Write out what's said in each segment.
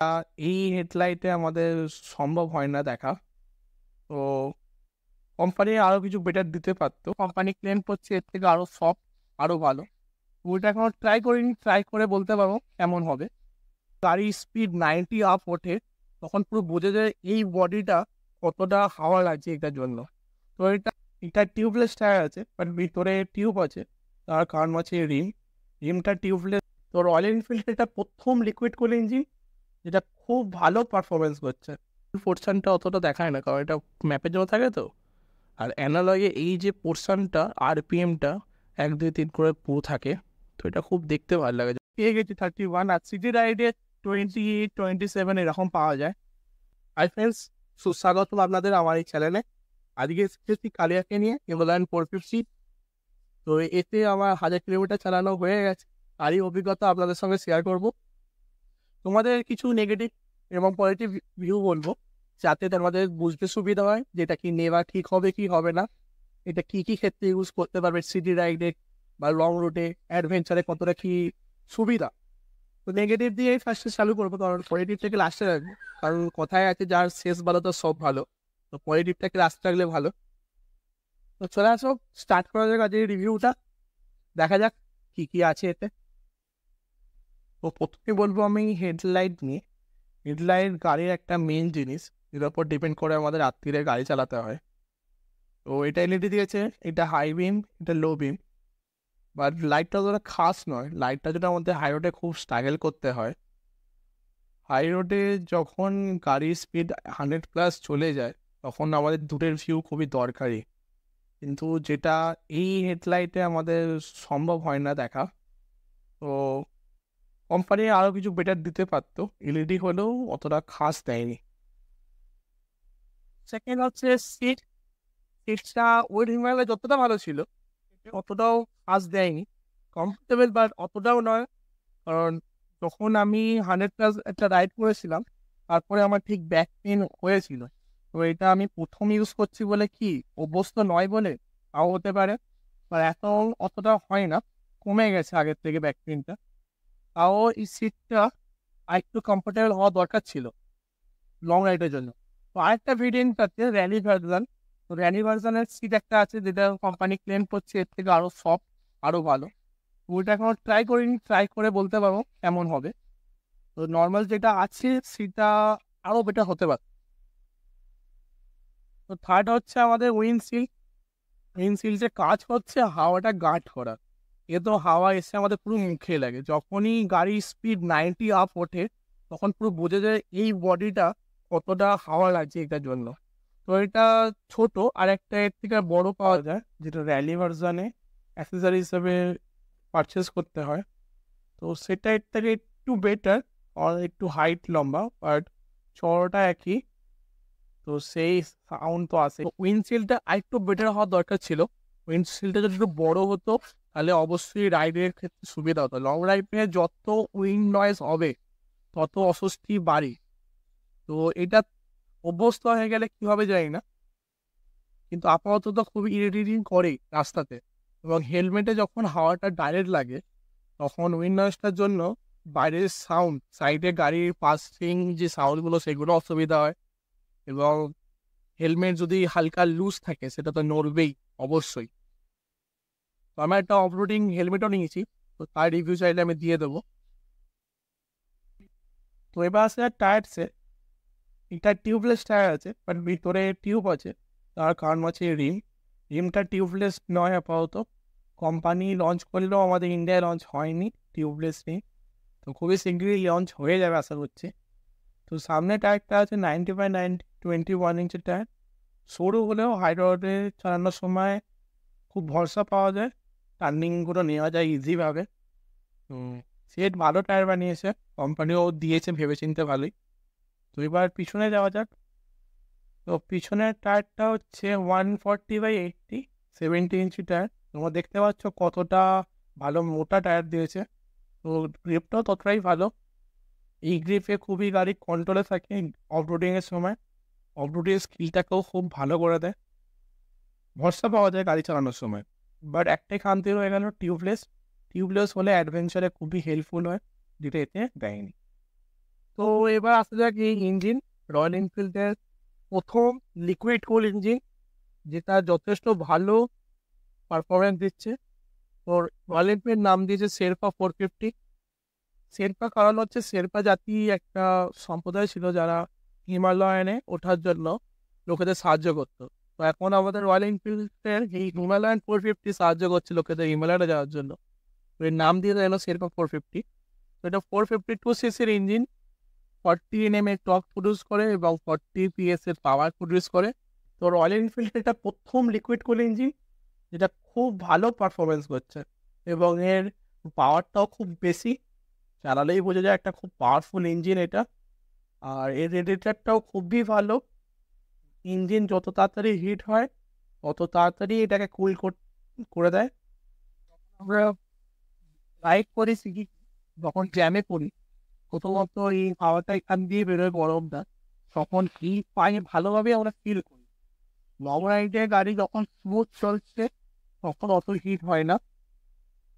এই হেডলাইটে আমাদের সম্ভব হয় না দেখা। তো কোম্পানি আরো কিছু বেটার দিতে পারতো। কোম্পানি ক্লেম করছে এর থেকে আরো সফট, আরো ভালো। ওইটা এখনো ট্রাই করিনি, ট্রাই করে বলতে পারবো কেমন হবে। গাড়ির স্পিড 90 আপ ওঠে, তখন পুরো বোঝা যায় এই বডিটা কতটা হাওয়া লাগছে এটার জন্য। তো এটা টিউবলেস টায়ার আছে, বাট ভিতরে টিউব আছে। তার কারণ হচ্ছে রিমটা টিউবলেস। তো রয়্যাল এনফিল্ড এটা প্রথম লিকুইড কুল ইঞ্জিন, যেটা খুব ভালো পারফরমেন্স করছে। পোর্শনটা অতটা দেখায় না, কারণ এটা ম্যাপের জন্য থাকে তো। আর অ্যানালগে এই যে পোর্শনটা আরপিএমটা 1 2 3 করে পুরো থাকে, তো এটা খুব দেখতে ভালো লাগে। পেয়ে গেছি 31, আর সিটি রাইডে 28 27 এরকম পাওয়া যায়। হাই ফ্রেন্ডস, সুস্বাগতম আপনাদের আমার এই চ্যানেলে। আজকে এসেছি কালিয়াকে নিয়ে হিমালয়ান 450। তো এতে আমার 1000 কিলোমিটার চালানো হয়ে গেছে, তারই অভিজ্ঞতা আপনাদের সঙ্গে শেয়ার করব। তোমাদের কিছু নেগেটিভ এবং পজিটিভ ভিউ বলবো, যাতে তোমাদের বুঝতে সুবিধা হয় যেটা কি নেওয়া ঠিক হবে কি হবে না। এটা কি কি ক্ষেত্রে ইউজ করতে পারবে, সিটি রাইডে বা লং রুটে, অ্যাডভেঞ্চারে কতটা কি সুবিধা। তো নেগেটিভ দিয়ে ফার্স্টে চালু করবো, কারণ পজিটিভ থেকে লাস্টে রাখবো। কারণ কথায় আছে যার শেষ ভালো তো সব ভালো। তো পজিটিভটাকে লাস্টে রাখলে ভালো। তো চলে আসো, স্টার্ট করা যাক আজকের রিভিউটা। দেখা যাক কি কি আছে এতে। তো প্রথমে বলবো আমি হেডলাইট নিয়ে। হেডলাইট গাড়ির একটা মেন জিনিস, এর উপর ডিপেন্ড করে আমাদের রাত্রিরে গাড়ি চালাতে হয়। তো এটা এলইডি দিয়েছে, এটা হাই বিম, এটা লো বিম। বাট লাইটটা অতটা খাস নয়। লাইটটা যেটা আমাদের হাই রোডে খুব স্ট্রাগল করতে হয়। হাই রোডে যখন গাড়ির স্পিড 100+ চলে যায়, তখন আমাদের দূরের ভিউ খুবই দরকারি। কিন্তু যেটা এই হেডলাইটে আমাদের সম্ভব হয় না দেখা। তো কোম্পানি আরও কিছু বেটার দিতে পারতো, এলইডি হলেও অতটা খাস দেয়নি। সেকেন্ড হচ্ছে সিটটা ওই হিমালয় যতটা ভালো ছিল অতটাও খাস দেয়নি। কমফোর্টেবল, বাট অতটাও নয়। কারণ যখন আমি 100+ একটা রাইড করেছিলাম, তারপরে আমার ঠিক ব্যাক পেন হয়েছিল। তো এটা আমি প্রথম ইউজ করছি বলে কি, অভ্যস্ত নয় বলে তাও হতে পারে। বা এখন অতটা হয় না, কমে গেছে আগের থেকে ব্যাক পেনটা। তাও এই সিটটা আরেকটু কমফোর্টেবল হওয়া দরকার ছিল লং রাইডের জন্য। তো আরেকটা ভেরিয়েন্ট আছে র্যালি ভার্সন। তো র্যালি ভার্সনের সিট একটা আছে, যেটা কোম্পানি ক্লেম করছে এর থেকে আরো সফট, আরো ভালো। ওইটা এখনো ট্রাই করিনি, ট্রাই করে বলতে পারবো কেমন হবে। তো নর্মাল যেটা আছে সেটা আরো বেটার হতে পারে। তো থার্ড হচ্ছে আমাদের উইন্ডশিল্ডে কাজ হচ্ছে হাওয়াটা গার্ড করা। এ তো হাওয়া এসে আমাদের পুরো মুখে লাগে। যখনই গাড়ির স্পিড 90 আপ ওঠে, তখন পুরো বোঝা যায় এই বডিটা কতটা হাওয়া লাগছে এটার জন্য। তো এটা ছোট, আর একটা এর থেকে বড় পাওয়া যায়, যেটা র্যালি ভার্সনে অ্যাক্সেসরি হিসেবে পারচেস করতে হয়। তো সেটা এর থেকে একটু বেটার, আর একটু হাইট লম্বা, বাট চড়টা একই। তো সেই সাউন্ড তো আসে। উইন্ডশিল্ডটা আরেকটু বেটার হওয়ার দরকার ছিল। উইন্ডশিল্ডটা যদি একটু বড় হতো, তাহলে অবশ্যই রাইডের ক্ষেত্রে সুবিধা হতো। লং রাইডে যত উইন্ড নয়েজ হবে, তত অস্বস্তি বাড়ে। তো এটা অভ্যস্ত হয়ে গেলে কি হবে জানি না, কিন্তু আপাতত তো খুবই ইরিটেটিং করে রাস্তাতে। এবং হেলমেটে যখন হাওয়াটা ডাইরেক্ট লাগে, তখন উইন্ড নয়েজটার জন্য বাইরের সাউন্ড, সাইডে গাড়ির পাসিং যে সাউন্ডগুলো, সেগুলো অসুবিধা হয়। এবং হেলমেট যদি হালকা লুজ থাকে, সেটা তো নড়বেই অবশ্যই। তো আমি একটা অফরোডিং হেলমেটও নিয়েছি, তো তার রিভিউ চাইলে আমি দিয়ে দেবো। তো এবার আসে টায়ারসে। এটা টিউবলেস টায়ার আছে, বাট ভিতরে টিউব আছে। তার কারণ হচ্ছে রিমটা টিউবলেস নয় আপাতত। কোম্পানি লঞ্চ করলেও আমাদের ইন্ডিয়ায় লঞ্চ হয়নি টিউবলেস নেই। তো খুবই শীঘ্রই লঞ্চ হয়ে যাবে আশা করছি। তো সামনে টায়ারটা আছে 90/90 21 ইঞ্চের টায়ার। সরু হলেও হাই রোডে চালানোর সময় খুব ভরসা পাওয়া যায়, টার্নিংগুলো নেওয়া যায় ইজিভাবে। সেট ভালো টায়ার বানিয়েছে, কোম্পানিও দিয়েছে ভেবেচিন্তে ভালোই। তো এবার পিছনে যাওয়া যাক। তো পিছনের টায়ারটা হচ্ছে 140/80, 70 ইঞ্চি টায়ার। তোমরা দেখতে পাচ্ছ কতটা ভালো মোটা টায়ার দিয়েছে। তো গ্রিপটাও ততটাই ভালো। এই গ্রিপে খুবই গাড়ি কন্ট্রোলে থাকে অফরোডিংয়ের সময়। অফরোডিং স্কিলটাকেও খুব ভালো করে দেয়, ভরসা পাওয়া যায় গাড়ি চালানোর সময়। বাট একটাই খামতি হয়ে গেল, টিউবলেস হলে অ্যাডভেঞ্চারে খুবই হেল্পফুল হয়, যেটা এতে দেয়নি। তো এবার আসা যাক এই ইঞ্জিন, রয়্যাল এনফিল্ডের প্রথম লিকুইড কুল ইঞ্জিন, যেটা যথেষ্ট ভালো পারফরমেন্স দিচ্ছে। তো রয়্যাল এনফিল্ড নাম দিয়েছে শেরপা 450। শেরপা কারণ হচ্ছে শেরপা জাতি একটা সম্প্রদায় ছিল যারা হিমালয়ানে ওঠার জন্য লোকেদের সাহায্য করতো। তো এখন আমাদের রয়্যাল এনফিল্ডের এই হিমালয়ান 450 সাহায্য করছে লোকেদের হিমালয়ানে যাওয়ার জন্য। তো এর নাম দিয়ে দেয় শেরপা 450। তো এটা 452 সিসির ইঞ্জিন, 40 Nm এর টর্ক প্রডিউস করে এবং 40 PS এর পাওয়ার প্রডিউস করে। তো রয়্যাল এনফিল্ড এটা প্রথম লিকুইড কুল ইঞ্জিন যেটা খুব ভালো পারফরমেন্স করছে এবং এর পাওয়ারটাও খুব বেশি, চালালেই বোঝা যায় একটা খুব পাওয়ারফুল ইঞ্জিন এটা। আর এর রেডিয়েটারটাও খুবই ভালো, ইঞ্জিন যত তাড়াতাড়ি হিট হয় তত তাড়াতাড়ি এটাকে কুল করে দেয়। আমরা বাইক করি শিখি, যখন জ্যামে পড়ি প্রথমত এই হাওয়াটা এখান দিয়ে বেরোয় গরমটা, তখন এই পায়ে ভালোভাবে আমরা ফিল করি। লং রাইডে গাড়ি যখন স্মুথ চলছে তখন অত হিট হয় না।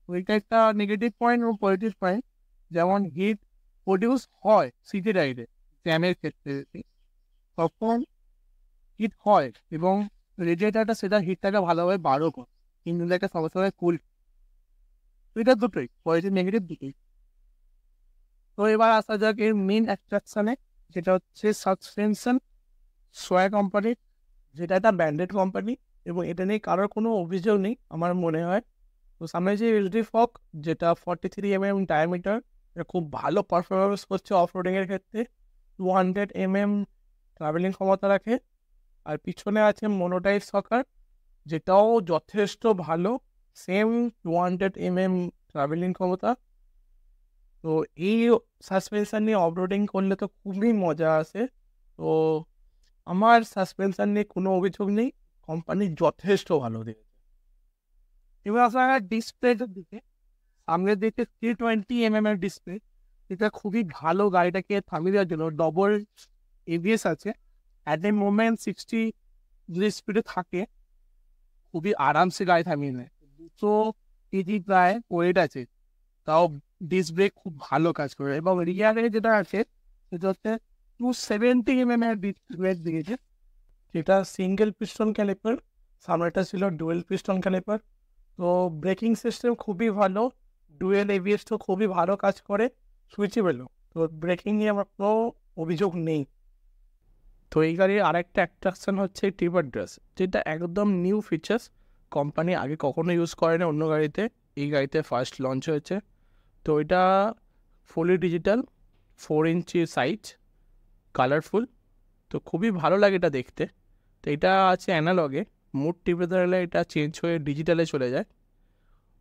তো এটা একটা নেগেটিভ পয়েন্ট এবং পজিটিভ পয়েন্ট। যেমন হিট প্রডিউস হয় সিটি রাইডে জ্যামের ক্ষেত্রে, তখন হিট হয় এবং রেডিয়েটারটা সেটা হিটটাকে ভালোভাবে বারো করে, ইঞ্জিনটাকে সঙ্গে সঙ্গে কুল। তো এটা দুটোই পজিটিভ নেগেটিভ দুটোই। তো এবার আসা যাক এর মেন অ্যাট্রাকশানে, যেটা হচ্ছে সাসপেনশন। সোয়া কোম্পানির, যেটা একটা ব্র্যান্ডেড কোম্পানি এবং এটা নিয়ে কারোর কোনো অভিযোগ নেই আমার মনে হয়। তো সামনে যে এসডি ফক, যেটা 43 mm ডায়ামিটার, এটা খুব ভালো পারফরমেন্স করছে অফ রোডিংয়ের ক্ষেত্রে। 200 mm ট্রাভেলিং ক্ষমতা রাখে। আর পিছনে আছে মনোটাইপ সকার, যেটাও যথেষ্ট ভালো, সেম 200 mm ট্রাভেলিং ক্ষমতা। তো এই সাসপেনশন নিয়ে অফ রোডিং করলে তো খুবই মজা আসে। তো আমার সাসপেনশন নিয়ে কোনো অভিযোগ নেই, কোম্পানি যথেষ্ট ভালো দিয়েছে। এবার আসা ডিসপ্লেটার দিকে, সামনের দিকে 320 mm এর ডিসপ্লে, যেটা খুবই ভালো গাড়িটাকে থামিয়ে দেওয়ার জন্য। ডবল এবিএস আছে, অ্যাট এ মোমেন্ট 60 যদি স্পিডে থাকে খুবই আরামসে গাড়ি থামিয়ে নেয়। 200 কেজি প্রায় ওয়েট আছে, তাও ডিস্ক ব্রেক খুব ভালো কাজ করে। এবং রিয়ারে যেটা আছে সেটা হচ্ছে 270 mm এর ডিস্ক ব্রেক দিয়েছে, যেটা সিঙ্গেল পিস্টন ক্যালিপার, সামনেটা ছিল ডুয়েল পিস্টন ক্যালিপার। তো ব্রেকিং সিস্টেম খুবই ভালো, ডুয়েল এবিএস তো খুবই ভালো কাজ করে, সুইচেবেলও। তো ব্রেকিং নিয়ে আমার কোনো অভিযোগ নেই। তো এই গাড়ির আরেকটা অ্যাট্রাকশন হচ্ছে টিপার ড্রেস, যেটা একদম নিউ ফিচার্স, কোম্পানি আগে কখনো ইউজ করে না অন্য গাড়িতে, এই গাড়িতে ফার্স্ট লঞ্চ হয়েছে। তো এটা fully digital, 4 inch size, colourful, তো খুবই ভালো লাগে এটা দেখতে। তো এটা আছে অ্যানালগে, মুড টিপে ধরলে এটা চেঞ্জ হয়ে ডিজিটালে চলে যায়।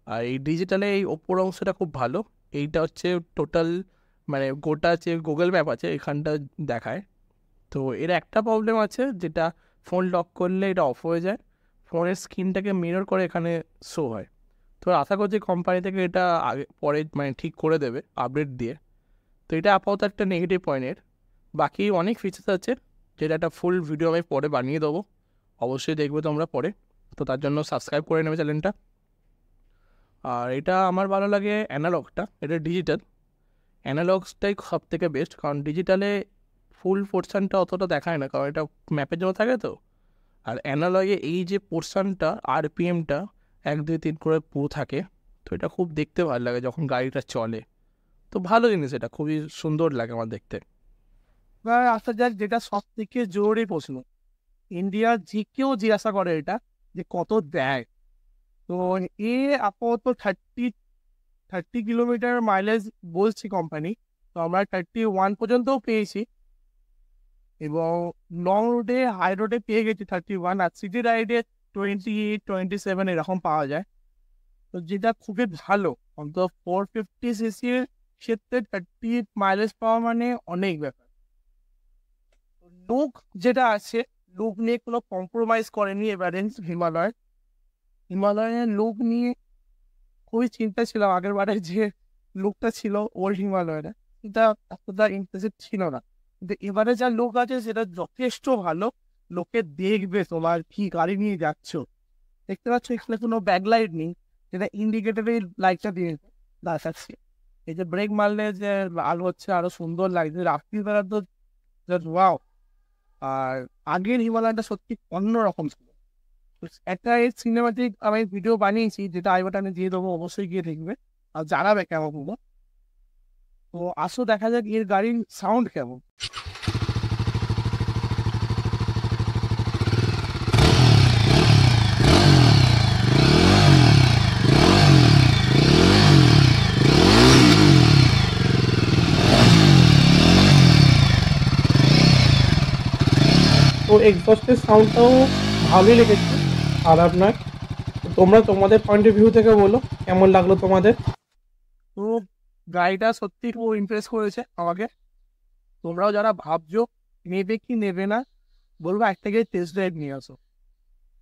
আর এই ডিজিটালে এই ওপর অংশটা খুব ভালো, এইটা হচ্ছে টোটাল মানে গোটা যে গুগল ম্যাপ আছে এখানটা দেখায়। তো এর একটা প্রবলেম আছে, যেটা ফোন লক করলে এটা অফ হয়ে যায়, ফোনের স্ক্রিনটাকে মিরর করে এখানে শো হয়। তো আশা করছি কোম্পানি থেকে এটা আগে পরে মানে ঠিক করে দেবে আপডেট দিয়ে। তো এটা আপাতত একটা নেগেটিভ পয়েন্টের। বাকি অনেক ফিচার্স আছে, যেটা একটা ফুল ভিডিও আমি পরে বানিয়ে দেবো, অবশ্যই দেখবে তোমরা পরে। তো তার জন্য সাবস্ক্রাইব করে নেবে চ্যানেলটা। আর এটা আমার ভালো লাগে অ্যানালগটা, এটা ডিজিটাল, অ্যানালগসটাই সব থেকে বেস্ট, কারণ ডিজিটালে ফুল পোর্শনটা অতটা দেখায় না, কারণ এটা ম্যাপের জন্য থাকে তো। আর অ্যানালগে এই যে পোর্শনটা আরপিএমটা 1 2 3 করে পুরো থাকে, তো এটা খুব দেখতে ভালো লাগে যখন গাড়িটা চলে। তো ভালো জিনিস, এটা খুবই সুন্দর লাগে আমার দেখতে। এবার আসা যাক যেটা সব থেকে জরুরি প্রশ্ন, ইন্ডিয়ার যে কেউ জিজ্ঞাসা করে এটা যে কত দেয়। তো এ আপাতত 30 কিলোমিটার মাইলেজ বলছি কোম্পানি, তো আমরা 31 পর্যন্তও পেয়েছি এবং লং রুটে হাই রোডে পেয়ে গেছি 31, আর সিটি রাইডে 28 27 এরকম পাওয়া যায়। তো যেটা খুবই ভালো, অন্তত 450 সিসির ক্ষেত্রে 30 মাইলেজ পাওয়া মানে অনেক ব্যাপার। লুক যেটা আছে, লুক নিয়ে কোনো কম্প্রোমাইজ করেনি এবারে হিমালয়ের লুক নিয়ে খুবই চিন্তা ছিলাম আগের বারে, যে লুকটা ছিল ওল্ড হিমালয়ের এটা এতটা ইমপ্রেসিভ ছিল না, কিন্তু এবারে যা লুক আছে সেটা যথেষ্ট ভালো। লোকে দেখবে তোমার কি গাড়ি নিয়ে যাচ্ছ। দেখতে পাচ্ছ এখানে কোনো ব্যাকলাইট নেই, যেটা ইন্ডিকেটরের লাইটটা দিয়ে দেখাচ্ছে। এই যে ব্রেক মারলে যে লাল হচ্ছে আরো সুন্দর লাগছে রাত্রিবেলা তো জাস্ট ওয়াও। আর আগের হিমালয়টা সত্যি অন্যরকম ছিল। তো একটা এই সিনেমাটিক আমি ভিডিও বানিয়েছি, যেটা আই বাটনে দিয়ে দেবো, অবশ্যই গিয়ে দেখবে আর জানাবে কেমন হলো। তো আসো দেখা যাক এর গাড়ির সাউন্ড কেমন। তো এক্সস্টের সাউন্ডটাও ভালোই লেগেছে, খারাপ নয়। তো তোমরা তোমাদের পয়েন্ট অফ ভিউ থেকে বলো কেমন লাগলো তোমাদের। তো গাড়িটা সত্যি খুব ইমপ্রেস করেছে আমাকে। তোমরাও যারা ভাবছো নেবে কি নেবে না, বলবো একটা গিয়ে টেস্ট ড্রাইভ নিয়ে আসো।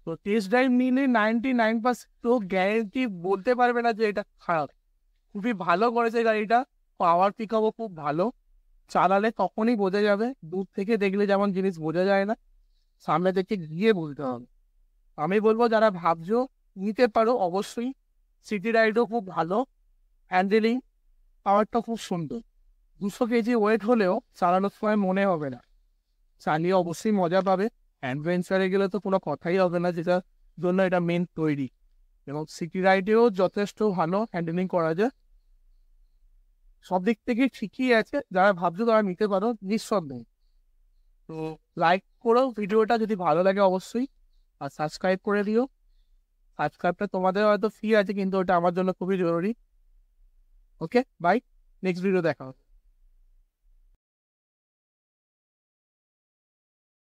তো টেস্ট ড্রাইভ নিলে 99% তো গ্যারেন্টি বলতে পারবে না যে এটা খারাপ। খুবই ভালো করেছে গাড়িটা, পাওয়ার পিক আপও খুব ভালো। চালালে তখনই বোঝা যাবে, দূর থেকে দেখলে যেমন জিনিস বোঝা যায় না, সামনে থেকে গিয়ে বলতে হবে। আমি বলবো যারা ভাবছো নিতে পারো অবশ্যই। সিটি রাইডও খুব ভালো, হ্যান্ডেলিং পাওয়ারটা খুব সুন্দর। 200 কেজি ওয়েট হলেও চালানোর সময় মনে হবে না, চালিয়ে অবশ্যই মজা পাবে। অ্যাডভেঞ্চারে গেলে তো কোনো কথাই হবে না, যেটার জন্য এটা মেন তৈরি। এবং সিটি রাইডেও যথেষ্ট ভালো হ্যান্ডেলিং করা যায়, সব দিক থেকে ঠিকই আছে। যারা ভাবছো তারা নিতে পারো নিঃসন্দেহে। তো লাইক করো ভিডিওটা যদি ভালো লাগে অবশ্যই, আর সাবস্ক্রাইব করে দিও। সাবস্ক্রাইবটা তোমাদের হয়তো ফ্রি আছে, কিন্তু ওটা আমার জন্য খুবই জরুরি। ওকে বাই, নেক্সট ভিডিও দেখা হবে।